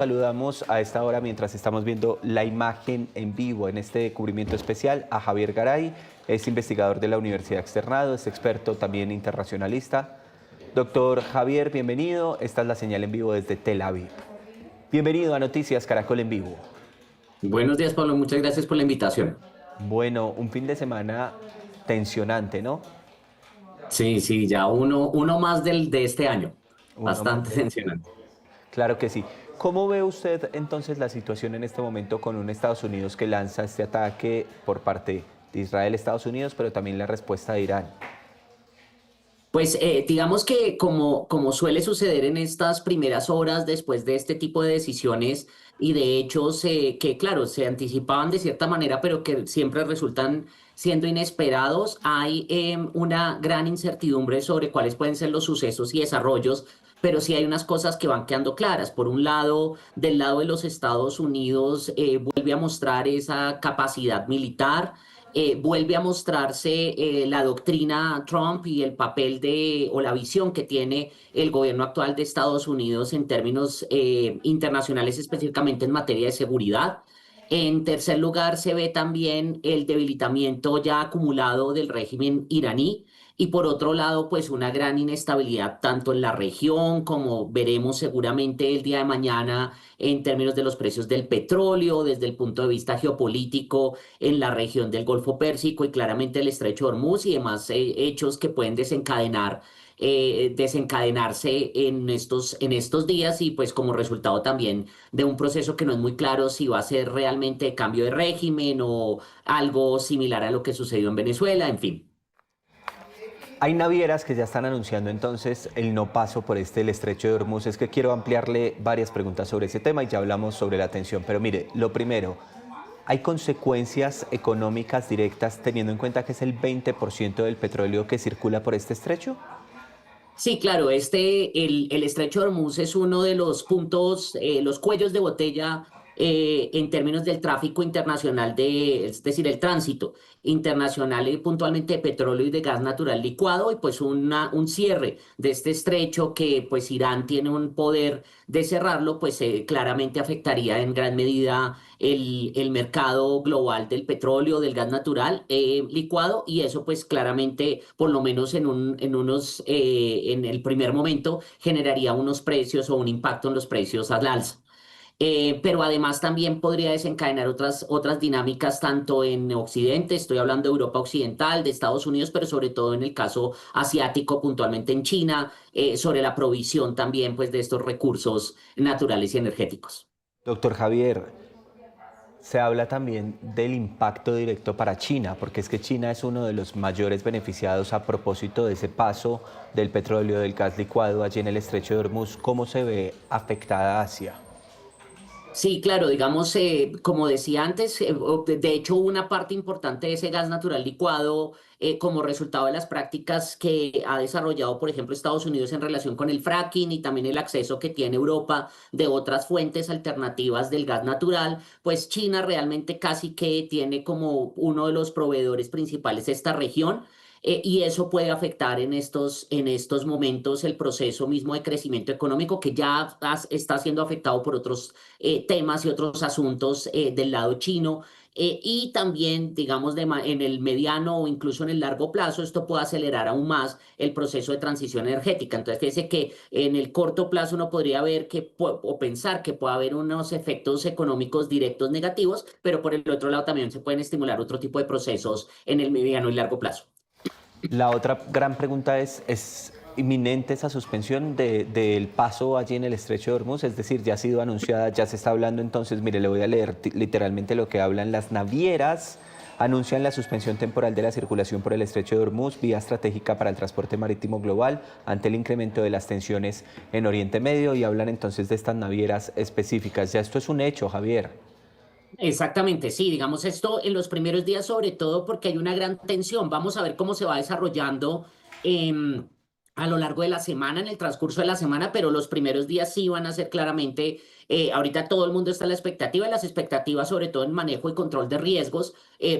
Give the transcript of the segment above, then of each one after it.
Saludamos a esta hora mientras estamos viendo la imagen en vivo en este cubrimiento especial a Javier Garay, es investigador de la Universidad Externado, es experto también internacionalista. Doctor Javier, bienvenido. Esta es la señal en vivo desde Tel Aviv. Bienvenido a Noticias Caracol en Vivo. Buenos días, Pablo. Muchas gracias por la invitación. Bueno, un fin de semana tensionante, ¿no? Sí, sí, ya uno más de este año. Uno más Bastante de... tensionante. Claro que sí. ¿Cómo ve usted entonces la situación en este momento con un Estados Unidos que lanza este ataque por parte de Israel, Estados Unidos, pero también la respuesta de Irán? Pues digamos que como suele suceder en estas primeras horas después de este tipo de decisiones y de hechos que, claro, se anticipaban de cierta manera, pero que siempre resultan siendo inesperados, hay una gran incertidumbre sobre cuáles pueden ser los sucesos y desarrollos, pero sí hay unas cosas que van quedando claras. Por un lado, del lado de los Estados Unidos, vuelve a mostrar esa capacidad militar. Vuelve a mostrarse la doctrina Trump y el papel o la visión que tiene el gobierno actual de Estados Unidos en términos internacionales, específicamente en materia de seguridad. En tercer lugar, se ve también el debilitamiento ya acumulado del régimen iraní. Y por otro lado, pues una gran inestabilidad tanto en la región como veremos seguramente el día de mañana en términos de los precios del petróleo, desde el punto de vista geopolítico en la región del Golfo Pérsico y claramente el Estrecho de Hormuz y demás hechos que pueden desencadenarse en estos días y pues como resultado también de un proceso que no es muy claro si va a ser realmente cambio de régimen o algo similar a lo que sucedió en Venezuela, en fin. Hay navieras que ya están anunciando entonces el no paso por el estrecho de Hormuz. Es que quiero ampliarle varias preguntas sobre ese tema y ya hablamos sobre la tensión. Pero mire, lo primero, ¿hay consecuencias económicas directas teniendo en cuenta que es el 20% del petróleo que circula por este estrecho? Sí, claro, el Estrecho de Hormuz es uno de los puntos, los cuellos de botella en términos del tráfico internacional es decir, el tránsito internacional puntualmente de petróleo y de gas natural licuado y pues un cierre de este estrecho que pues Irán tiene un poder de cerrarlo, pues claramente afectaría en gran medida el mercado global del petróleo, del gas natural licuado y eso pues claramente, por lo menos en el primer momento, generaría unos precios o un impacto en los precios al alza. Pero además también podría desencadenar otras dinámicas tanto en Occidente, estoy hablando de Europa Occidental, de Estados Unidos, pero sobre todo en el caso asiático, puntualmente en China, sobre la provisión también pues, de estos recursos naturales y energéticos. Doctor Javier, se habla también del impacto directo para China, porque es que China es uno de los mayores beneficiados a propósito de ese paso del petróleo, del gas licuado allí en el estrecho de Hormuz. ¿Cómo se ve afectada Asia? Sí, claro, digamos, como decía antes, de hecho una parte importante de ese gas natural licuado como resultado de las prácticas que ha desarrollado, por ejemplo, Estados Unidos en relación con el fracking y también el acceso que tiene Europa de otras fuentes alternativas del gas natural, pues China realmente casi que tiene como uno de los proveedores principales de esta región. Y eso puede afectar en estos momentos el proceso mismo de crecimiento económico que ya está siendo afectado por otros temas y otros asuntos del lado chino. Y también, digamos, en el mediano o incluso en el largo plazo, esto puede acelerar aún más el proceso de transición energética. Entonces, fíjese que en el corto plazo uno podría ver o pensar que puede haber unos efectos económicos directos negativos, pero por el otro lado también se pueden estimular otro tipo de procesos en el mediano y largo plazo. La otra gran pregunta ¿es inminente esa suspensión del paso allí en el estrecho de Hormuz? Es decir, ya ha sido anunciada, ya se está hablando entonces, mire, le voy a leer literalmente lo que hablan las navieras. Anuncian la suspensión temporal de la circulación por el estrecho de Hormuz, vía estratégica para el transporte marítimo global, ante el incremento de las tensiones en Oriente Medio y hablan entonces de estas navieras específicas. Ya esto es un hecho, Javier. Exactamente, sí, digamos esto en los primeros días, sobre todo porque hay una gran tensión. Vamos a ver cómo se va desarrollando em, a lo largo de la semana, en el transcurso de la semana, pero los primeros días sí van a ser claramente Ahorita todo el mundo está en la expectativa y las expectativas, sobre todo en manejo y control de riesgos,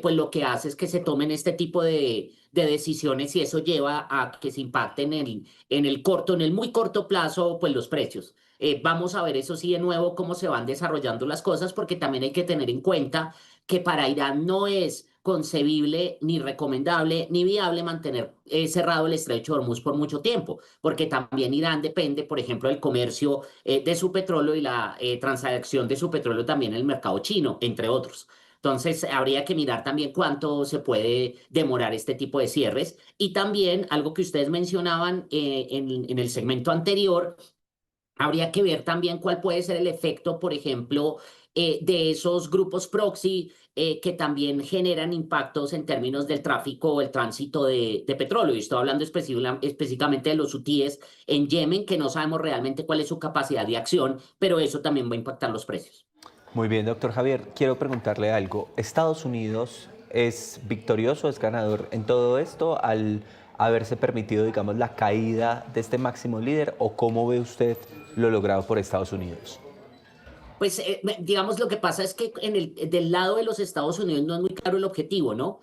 pues lo que hace es que se tomen este tipo de decisiones y eso lleva a que se impacten en el corto, en el muy corto plazo, pues los precios. Vamos a ver eso sí de nuevo cómo se van desarrollando las cosas porque también hay que tener en cuenta que para Irán no es concebible, ni recomendable, ni viable mantener cerrado el estrecho de Hormuz por mucho tiempo, porque también Irán depende, por ejemplo, del comercio de su petróleo y la transacción de su petróleo también en el mercado chino, entre otros. Entonces, habría que mirar también cuánto se puede demorar este tipo de cierres. Y también algo que ustedes mencionaban en el segmento anterior, habría que ver también cuál puede ser el efecto, por ejemplo, de esos grupos proxy que también generan impactos en términos del tráfico o el tránsito de petróleo. Y estoy hablando específicamente de los hutíes en Yemen, que no sabemos realmente cuál es su capacidad de acción, pero eso también va a impactar los precios. Muy bien, doctor Javier, quiero preguntarle algo. ¿Estados Unidos es victorioso, es ganador en todo esto al haberse permitido, digamos, la caída de este máximo líder o cómo ve usted lo logrado por Estados Unidos? Pues digamos, lo que pasa es que del lado de los Estados Unidos no es muy claro el objetivo, ¿no?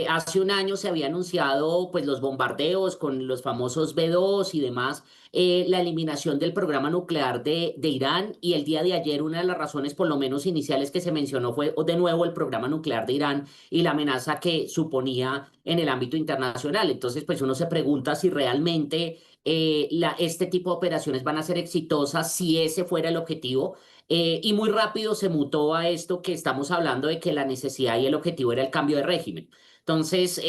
Hace un año se había anunciado pues los bombardeos con los famosos B-2 y demás, la eliminación del programa nuclear de Irán y el día de ayer una de las razones por lo menos iniciales que se mencionó fue de nuevo el programa nuclear de Irán y la amenaza que suponía en el ámbito internacional. Entonces pues uno se pregunta si realmente este tipo de operaciones van a ser exitosas, si ese fuera el objetivo. Y muy rápido se mutó a esto que estamos hablando de que la necesidad y el objetivo era el cambio de régimen. Entonces,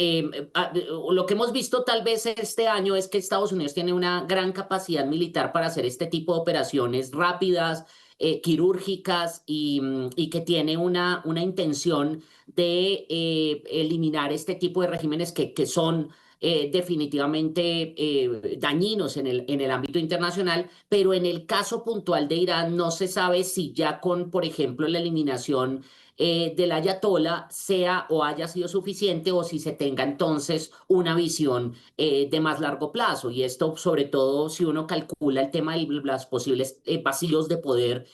lo que hemos visto tal vez este año es que Estados Unidos tiene una gran capacidad militar para hacer este tipo de operaciones rápidas, quirúrgicas y que tiene una intención de eliminar este tipo de regímenes que son definitivamente dañinos en el ámbito internacional, pero en el caso puntual de Irán no se sabe si ya con, por ejemplo, la eliminación del ayatollah sea o haya sido suficiente o si se tenga entonces una visión de más largo plazo. Y esto sobre todo si uno calcula el tema de los posibles vacíos de poder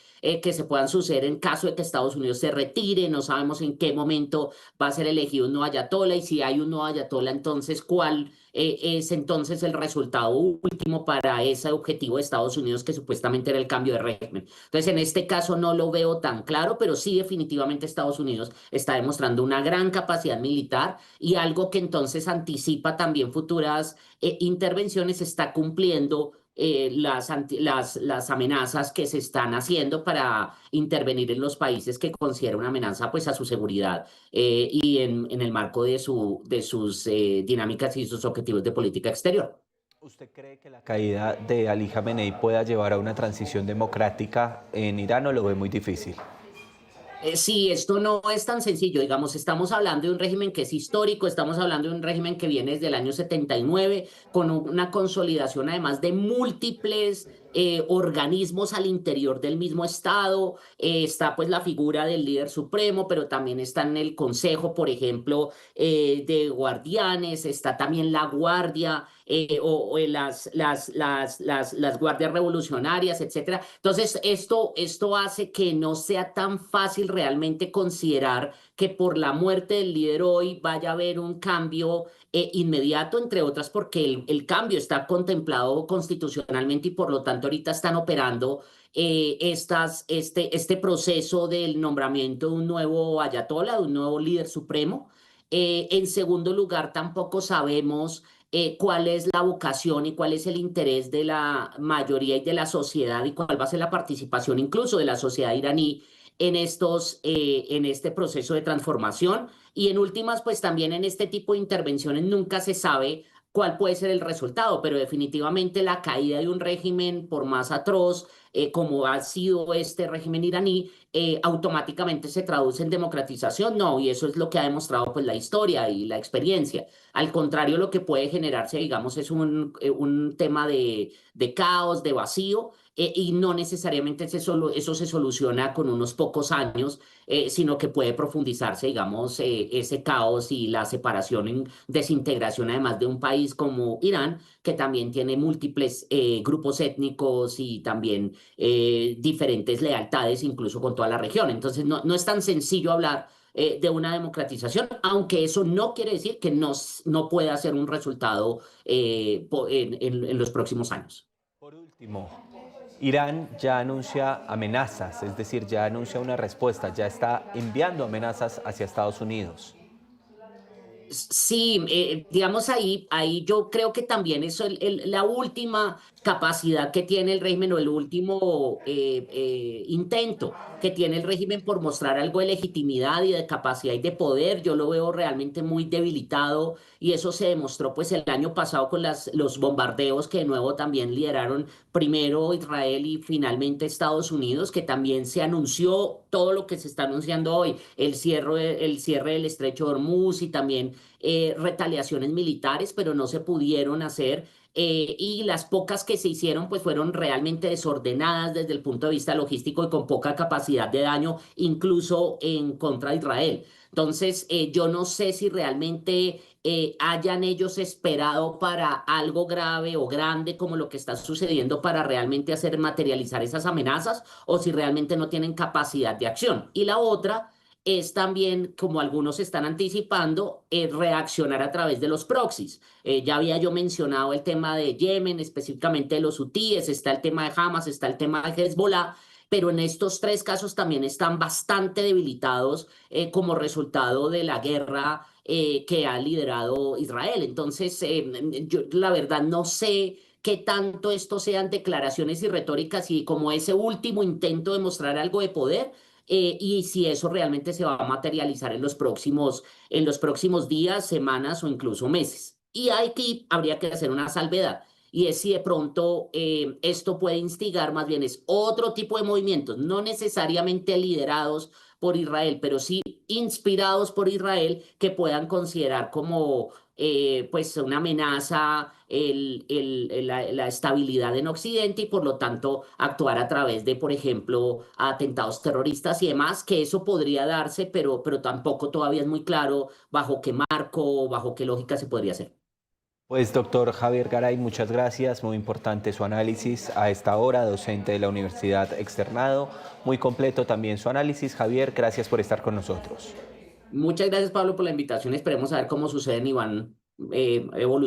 que se puedan suceder en caso de que Estados Unidos se retire, no sabemos en qué momento va a ser elegido un nuevo ayatollah y si hay un nuevo ayatollah, entonces cuál es entonces el resultado último para ese objetivo de Estados Unidos que supuestamente era el cambio de régimen. Entonces, en este caso no lo veo tan claro, pero sí definitivamente Estados Unidos está demostrando una gran capacidad militar y algo que entonces anticipa también futuras intervenciones, está cumpliendo las amenazas que se están haciendo para intervenir en los países que considera una amenaza pues a su seguridad y en el marco de sus dinámicas y sus objetivos de política exterior. ¿Usted cree que la caída de Ali Khamenei pueda llevar a una transición democrática en Irán o lo ve muy difícil? Sí, esto no es tan sencillo, digamos, estamos hablando de un régimen que es histórico, estamos hablando de un régimen que viene desde el año 79, con una consolidación además de múltiples organismos al interior del mismo Estado, está pues la figura del líder supremo, pero también está en el Consejo, por ejemplo, de guardianes, está también la Guardia o en las guardias revolucionarias, etcétera. Entonces, esto hace que no sea tan fácil realmente considerar que por la muerte del líder hoy vaya a haber un cambio inmediato, entre otras, porque cambio está contemplado constitucionalmente y por lo tanto ahorita están operando este proceso del nombramiento de un nuevo ayatollah, de un nuevo líder supremo. En segundo lugar, tampoco sabemos cuál es la vocación y cuál es el interés de la mayoría y de la sociedad y cuál va a ser la participación incluso de la sociedad iraní en este proceso de transformación. Y en últimas, pues también en este tipo de intervenciones nunca se sabe cuál puede ser el resultado, pero definitivamente la caída de un régimen, por más atroz como ha sido este régimen iraní, automáticamente se traduce en democratización. No, y eso es lo que ha demostrado pues la historia y la experiencia. Al contrario, lo que puede generarse, digamos, es un tema de caos, de vacío, y no necesariamente eso se soluciona con unos pocos años, sino que puede profundizarse, digamos, ese caos y la separación en desintegración, además de un país como Irán, que también tiene múltiples grupos étnicos y también diferentes lealtades, incluso con toda la región. Entonces, no es tan sencillo hablar de una democratización, aunque eso no quiere decir que no pueda ser un resultado en los próximos años. Por último, Irán ya anuncia amenazas, es decir, ya anuncia una respuesta, ya está enviando amenazas hacia Estados Unidos. Sí, digamos ahí yo creo que también eso, la última capacidad que tiene el régimen o el último intento que tiene el régimen por mostrar algo de legitimidad y de capacidad y de poder, yo lo veo realmente muy debilitado y eso se demostró pues el año pasado con los bombardeos que de nuevo también lideraron primero Israel y finalmente Estados Unidos, que también se anunció todo lo que se está anunciando hoy, el cierre del Estrecho de Hormuz y también retaliaciones militares, pero no se pudieron hacer. Y las pocas que se hicieron pues fueron realmente desordenadas desde el punto de vista logístico y con poca capacidad de daño, incluso en contra de Israel. Entonces, yo no sé si realmente hayan ellos esperado para algo grave o grande como lo que está sucediendo para realmente hacer materializar esas amenazas o si realmente no tienen capacidad de acción. Y la otra es también, como algunos están anticipando, reaccionar a través de los proxies. Ya había yo mencionado el tema de Yemen, específicamente de los hutíes, está el tema de Hamas, está el tema de Hezbollah, pero en estos tres casos también están bastante debilitados como resultado de la guerra que ha liderado Israel. Entonces, yo la verdad no sé qué tanto esto sean declaraciones y retóricas y como ese último intento de mostrar algo de poder y si eso realmente se va a materializar en los próximos días, semanas o incluso meses. Y aquí habría que hacer una salvedad. Y es si de pronto esto puede instigar más bien es otro tipo de movimientos, no necesariamente liderados por Israel, pero sí inspirados por Israel que puedan considerar como pues una amenaza la estabilidad en Occidente y por lo tanto actuar a través de, por ejemplo, atentados terroristas y demás, que eso podría darse, pero tampoco todavía es muy claro bajo qué marco, bajo qué lógica se podría hacer. Pues doctor Javier Garay, muchas gracias, muy importante su análisis a esta hora, docente de la Universidad Externado, muy completo también su análisis. Javier, gracias por estar con nosotros. Muchas gracias, Pablo, por la invitación. Esperemos a ver cómo suceden y van evolucionando.